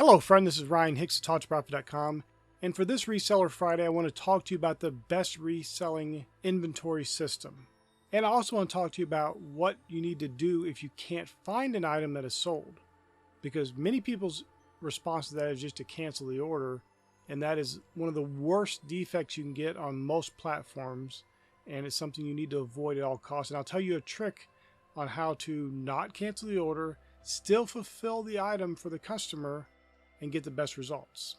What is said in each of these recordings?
Hello friend, this is Ryan Hicks at TalkToProfit.com, and for this Reseller Friday I want to talk to you about the best reselling inventory system. And I also want to talk to you about what you need to do if you can't find an item that is sold. Because many people's response to that is just to cancel the order, and that is one of the worst defects you can get on most platforms, and it's something you need to avoid at all costs. And I'll tell you a trick on how to not cancel the order, still fulfill the item for the customer, and get the best results.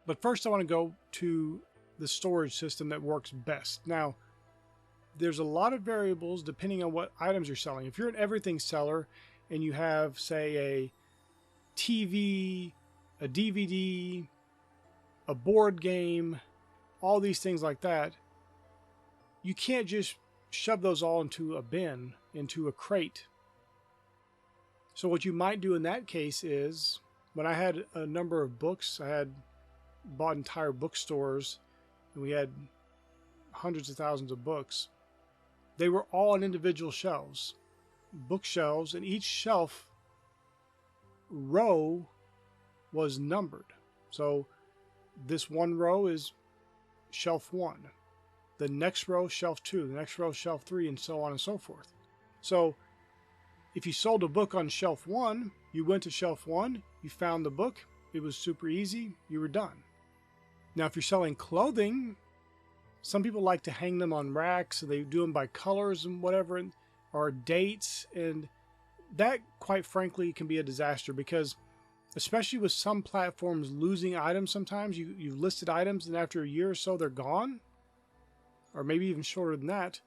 But first I want to go to the storage system that works best. Now, there's a lot of variables depending on what items you're selling. If you're an everything seller and you have, say, a TV, a DVD, a board game, all these things like that, you can't just shove those all into a bin, into a crate. So what you might do in that case is, when I had a number of books, I had bought entire bookstores, and we had hundreds of thousands of books. They were all on individual shelves, bookshelves, and each shelf row was numbered. So this one row is shelf 1, the next row shelf 2, the next row shelf 3, and so on and so forth. So if you sold a book on shelf 1, you went to shelf 1, you found the book, it was super easy, you were done. Now if you're selling clothing, some people like to hang them on racks, so they do them by colors and whatever, or dates, and that quite frankly can be a disaster, because especially with some platforms losing items, sometimes you've listed items and after a year or so they're gone, or maybe even shorter than that.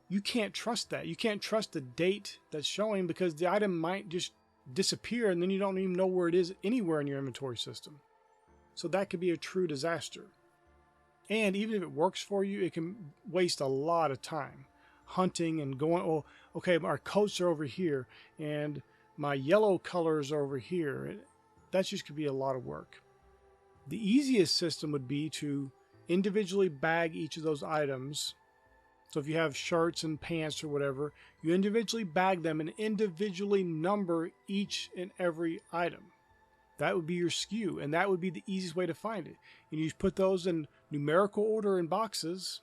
You can't trust that. You can't trust the date that's showing, because the item might just disappear and then you don't even know where it is anywhere in your inventory system. So that could be a true disaster. And even if it works for you, it can waste a lot of time hunting and going, oh, okay, our coats are over here and my yellow colors are over here. That just could be a lot of work. The easiest system would be to individually bag each of those items. So if you have shirts and pants or whatever, you individually bag them and individually number each and every item. That would be your SKU, and that would be the easiest way to find it. And you put those in numerical order in boxes.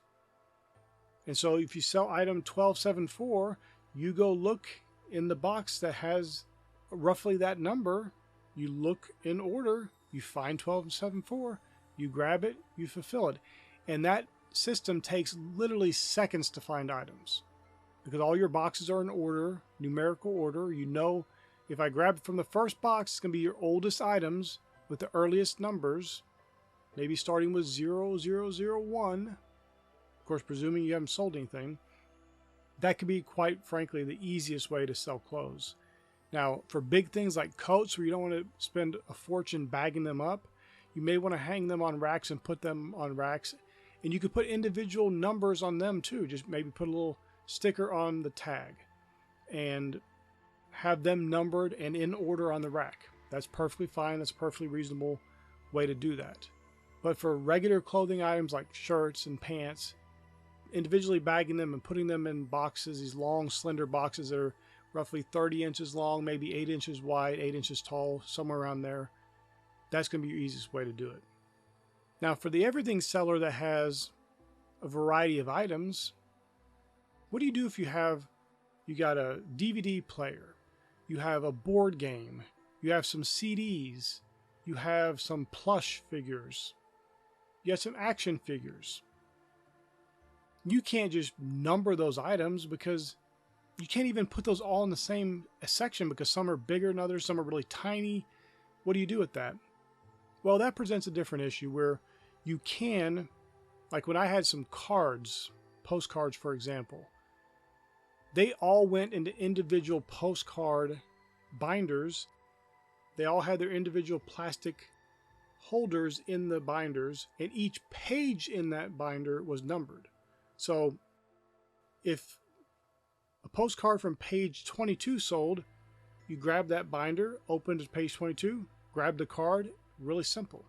And so if you sell item 1274, you go look in the box that has roughly that number. You look in order, you find 1274, you grab it, you fulfill it. And that system takes literally seconds to find items, because all your boxes are in order, numerical order. You know, if I grab it from the first box, it's going to be your oldest items with the earliest numbers, maybe starting with 0001. Of course, presuming you haven't sold anything. That could be, quite frankly, the easiest way to sell clothes. Now, for big things like coats, where you don't want to spend a fortune bagging them up, you may want to hang them on racks and put them on racks. And you could put individual numbers on them too. Just maybe put a little sticker on the tag and have them numbered and in order on the rack. That's perfectly fine. That's a perfectly reasonable way to do that. But for regular clothing items like shirts and pants, individually bagging them and putting them in boxes, these long, slender boxes that are roughly 30 inches long, maybe 8 inches wide, 8 inches tall, somewhere around there, that's going to be your easiest way to do it. Now, for the everything seller that has a variety of items, what do you do if you got a DVD player, you have a board game, you have some CDs, you have some plush figures, you have some action figures? You can't just number those items, because you can't even put those all in the same section, because some are bigger than others, some are really tiny. What do you do with that? Well, that presents a different issue where you can, like when I had some cards, postcards for example, they all went into individual postcard binders. They all had their individual plastic holders in the binders, and each page in that binder was numbered. So if a postcard from page 22 sold, you grab that binder, open to page 22, grab the card. Really simple.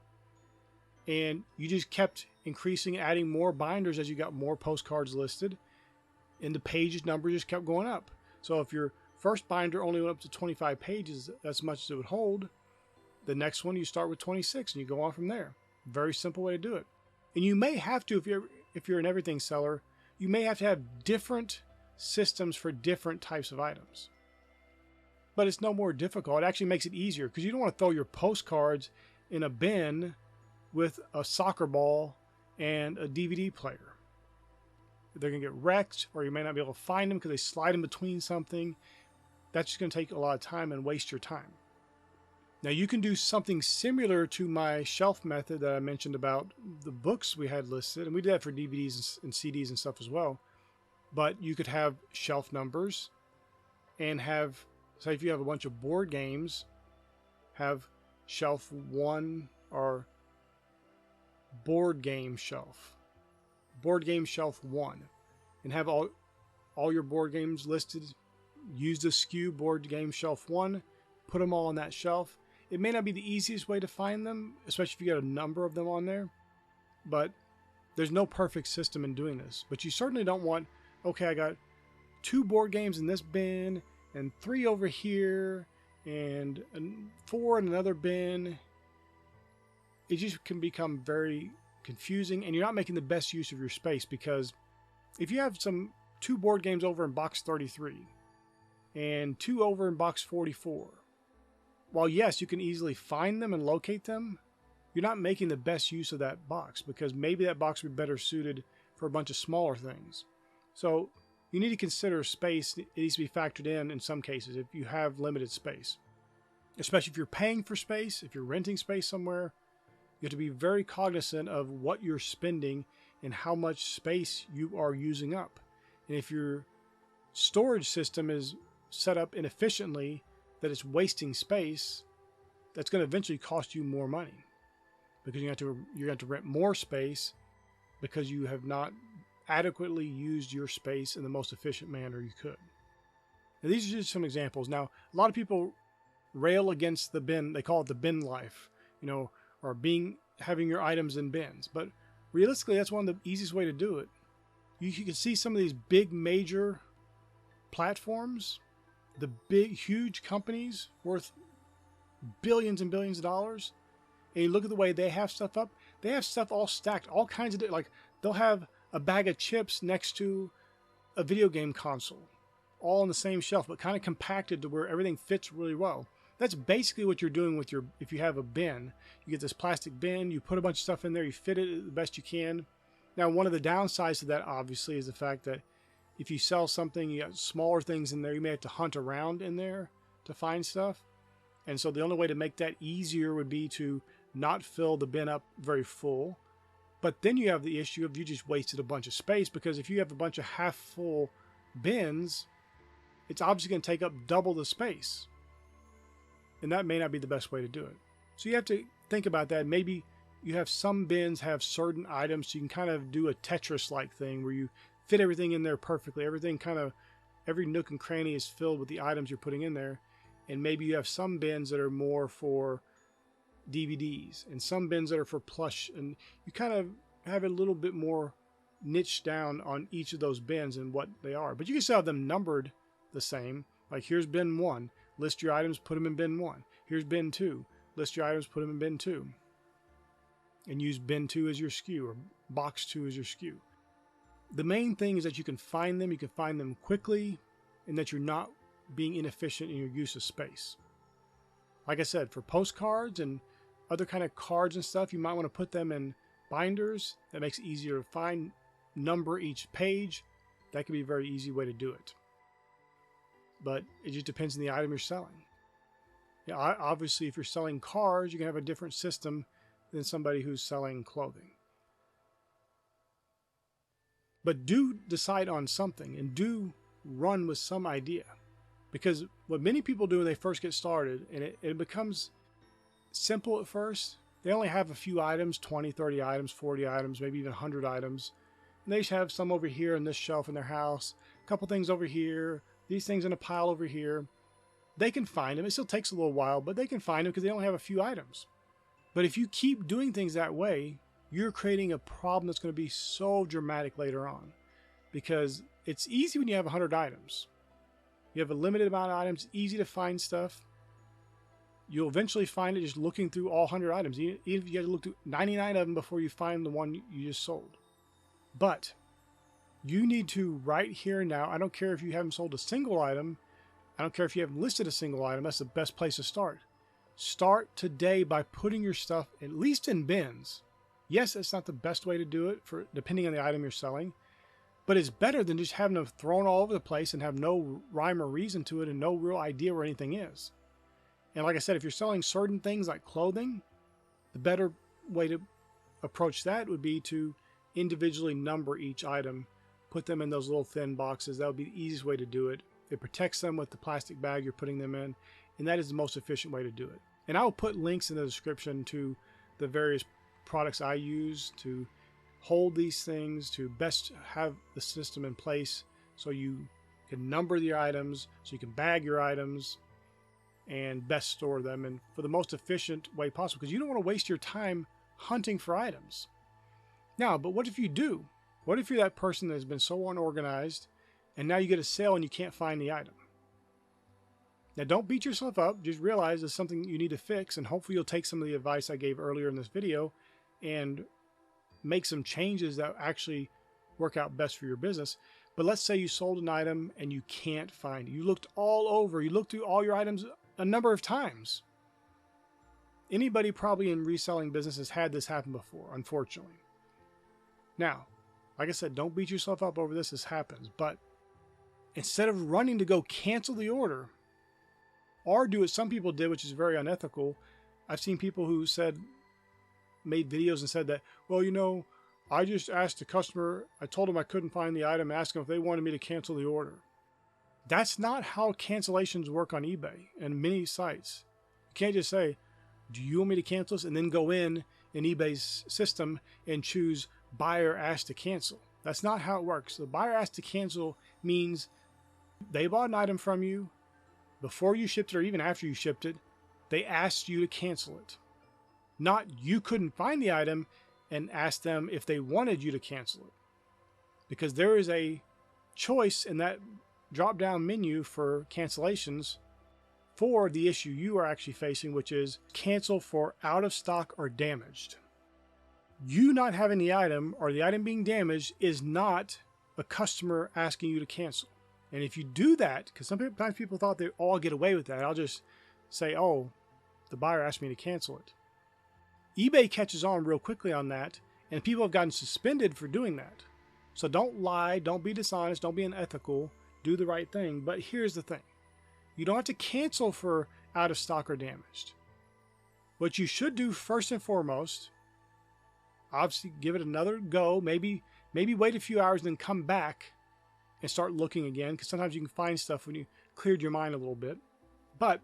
And you just kept increasing, adding more binders as you got more postcards listed, and the page number just kept going up. So if your first binder only went up to 25 pages, that's as much as it would hold, The next one, you start with 26 and you go on from there. Very simple way to do it. And you may have to, if you're an everything seller, you may have to have different systems for different types of items. But it's no more difficult. It actually makes it easier because you don't want to throw your postcards in a bin with a soccer ball and a DVD player. They're going to get wrecked, or you may not be able to find them because they slide in between something. That's just going to take a lot of time and waste your time. Now you can do something similar to my shelf method that I mentioned about the books we had listed, and we did that for DVDs and CDs and stuff as well. But you could have shelf numbers and have, say if you have a bunch of board games, have shelf 1 or board game shelf 1, and have all your board games listed. Use the SKU board game shelf 1, put them all on that shelf. It may not be the easiest way to find them, especially if you got a number of them on there, but there's no perfect system in doing this. But you certainly don't want, okay, I got 2 board games in this bin and 3 over here and 4 in another bin. It just can become very confusing, and you're not making the best use of your space, because if you have 2 board games over in box 33 and 2 over in box 44, while yes, you can easily find them and locate them, you're not making the best use of that box, because maybe that box would be better suited for a bunch of smaller things. So you need to consider space. It needs to be factored in some cases if you have limited space. Especially if you're paying for space, if you're renting space somewhere, you have to be very cognizant of what you're spending and how much space you are using up. And if your storage system is set up inefficiently, that it's wasting space, that's going to eventually cost you more money, because you're going to rent more space because you have not adequately used your space in the most efficient manner you could. Now, these are just some examples. Now, a lot of people rail against the bin. They call it the bin life, or having your items in bins. But realistically, that's one of the easiest way to do it. You can see some of these big major platforms, the big, huge companies worth billions and billions of dollars, and you look at the way they have stuff up. They have stuff all stacked, all kinds of, like they'll have a bag of chips next to a video game console, all on the same shelf, but kind of compacted to where everything fits really well. That's basically what you're doing with if you have a bin. You get this plastic bin, you put a bunch of stuff in there, you fit it the best you can. Now, one of the downsides to that, obviously, is the fact that if you sell something, you got smaller things in there, you may have to hunt around in there to find stuff. And so the only way to make that easier would be to not fill the bin up very full. But then you have the issue of you just wasted a bunch of space, because if you have a bunch of half full bins, it's obviously going to take up double the space. And that may not be the best way to do it. So you have to think about that. Maybe you have some bins have certain items, so you can kind of do a Tetris-like thing where you fit everything in there perfectly. Every nook and cranny is filled with the items you're putting in there. And maybe you have some bins that are more for DVDs and some bins that are for plush. And you kind of have a little bit more niche down on each of those bins and what they are. But you can still have them numbered the same. Like, here's bin 1. List your items, put them in bin 1. Here's bin 2. List your items, put them in bin 2. And use bin 2 as your SKU, or box 2 as your SKU. The main thing is that you can find them quickly, and that you're not being inefficient in your use of space. Like I said, for postcards and other kind of cards and stuff, you might want to put them in binders. That makes it easier to find, number each page. That could be a very easy way to do it. But it just depends on the item you're selling. Yeah, obviously, if you're selling cars, you can have a different system than somebody who's selling clothing. But do decide on something, and do run with some idea. Because what many people do when they first get started, and it becomes simple at first, they only have a few items, 20, 30 items, 40 items, maybe even 100 items. And they just have some over here in this shelf in their house, a couple things over here, these things in a pile over here. They can find them. It still takes a little while, but they can find them because they only have a few items. But if you keep doing things that way, you're creating a problem that's going to be so dramatic later on. Because it's easy when you have 100 items. You have a limited amount of items, easy to find stuff. You'll eventually find it just looking through all 100 items, even if you have to look through 99 of them before you find the one you just sold. But you need to, right here and now, I don't care if you haven't sold a single item, I don't care if you haven't listed a single item, that's the best place to start. Start today by putting your stuff at least in bins. Yes, it's not the best way to do it, for depending on the item you're selling, but it's better than just having them thrown all over the place and have no rhyme or reason to it and no real idea where anything is. And like I said, if you're selling certain things like clothing, the better way to approach that would be to individually number each item, put them in those little thin boxes. That would be the easiest way to do it. It protects them with the plastic bag you're putting them in, and that is the most efficient way to do it. And I will put links in the description to the various products I use to hold these things, to best have the system in place so you can number your items, so you can bag your items, and best store them and for the most efficient way possible, because you don't want to waste your time hunting for items. Now, but what if you do? What if you're that person that has been so unorganized and now you get a sale and you can't find the item? Now, don't beat yourself up. Just realize it's something you need to fix, and hopefully you'll take some of the advice I gave earlier in this video and make some changes that actually work out best for your business. But let's say you sold an item and you can't find it. You looked all over. You looked through all your items a number of times. Anybody probably in reselling business has had this happen before, unfortunately. Now, like I said, don't beat yourself up over this. This happens. But instead of running to go cancel the order or do what some people did, which is very unethical, I've seen people who made videos and said that, well, you know, I just asked the customer, I told them I couldn't find the item, asked them if they wanted me to cancel the order. That's not how cancellations work on eBay and many sites. You can't just say, do you want me to cancel this? And then go in eBay's system and choose buyer asked to cancel. That's not how it works. The buyer asked to cancel means they bought an item from you before you shipped it or even after you shipped it. They asked you to cancel it. Not you couldn't find the item and asked them if they wanted you to cancel it. Because there is a choice in that drop-down menu for cancellations for the issue you are actually facing, which is cancel for out of stock or damaged. You not having the item or the item being damaged is not a customer asking you to cancel. And if you do that, because sometimes people thought they'd all get away with that, I'll just say, oh, the buyer asked me to cancel it. eBay catches on real quickly on that, and people have gotten suspended for doing that. So don't lie, don't be dishonest, don't be unethical, do the right thing. But here's the thing. You don't have to cancel for out of stock or damaged. What you should do first and foremost, obviously give it another go, maybe wait a few hours and then come back and start looking again, because sometimes you can find stuff when you cleared your mind a little bit. But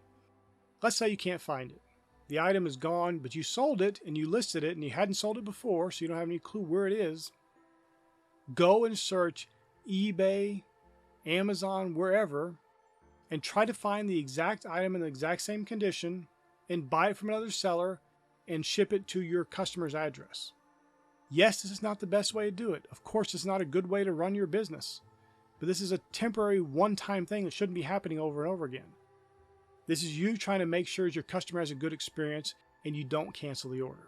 let's say you can't find it. The item is gone, but you sold it and you listed it and you hadn't sold it before, so you don't have any clue where it is. Go and search eBay, Amazon, wherever, and try to find the exact item in the exact same condition and buy it from another seller and ship it to your customer's address. Yes, this is not the best way to do it. Of course, it's not a good way to run your business. But this is a temporary one-time thing that shouldn't be happening over and over again. This is you trying to make sure your customer has a good experience and you don't cancel the order.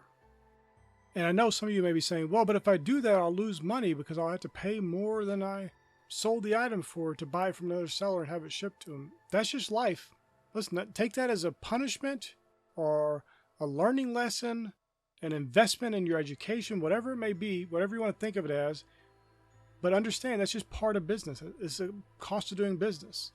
And I know some of you may be saying, well, but if I do that, I'll lose money because I'll have to pay more than I sold the item for to buy it from another seller and have it shipped to them. That's just life. Listen, take that as a punishment or a learning lesson, an investment in your education, whatever it may be, whatever you want to think of it as. But understand that's just part of business. It's a cost of doing business.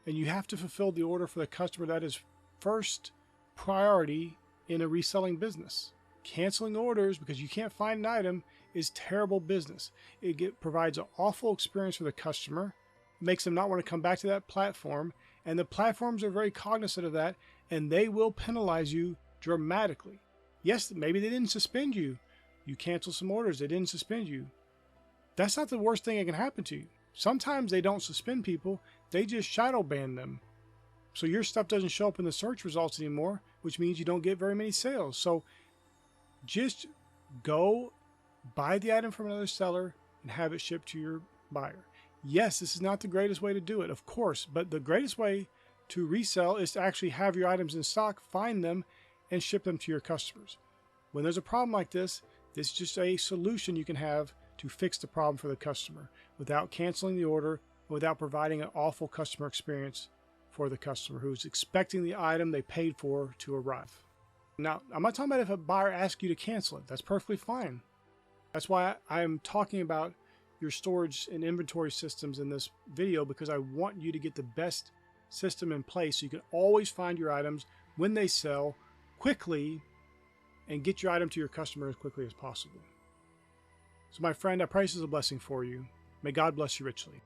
And you have to fulfill the order for the customer. That is first priority in a reselling business. Canceling orders because you can't find an item is terrible business. It provides an awful experience for the customer. It makes them not want to come back to that platform. And the platforms are very cognizant of that, and they will penalize you dramatically. Yes, maybe they didn't suspend you. You cancel some orders. They didn't suspend you. That's not the worst thing that can happen to you. Sometimes they don't suspend people. They just shadow ban them. So your stuff doesn't show up in the search results anymore, which means you don't get very many sales. So just go buy the item from another seller and have it shipped to your buyer. Yes, this is not the greatest way to do it, of course, but the greatest way to resell is to actually have your items in stock, find them, and ship them to your customers. When there's a problem like this is just a solution you can have to fix the problem for the customer without canceling the order, without providing an awful customer experience for the customer who's expecting the item they paid for to arrive. Now, I'm not talking about if a buyer asks you to cancel it. That's perfectly fine. That's why I'm talking about your storage and inventory systems in this video, because I want you to get the best system in place so you can always find your items when they sell quickly and get your item to your customer as quickly as possible. So my friend, I pray this is a blessing for you. May God bless you richly.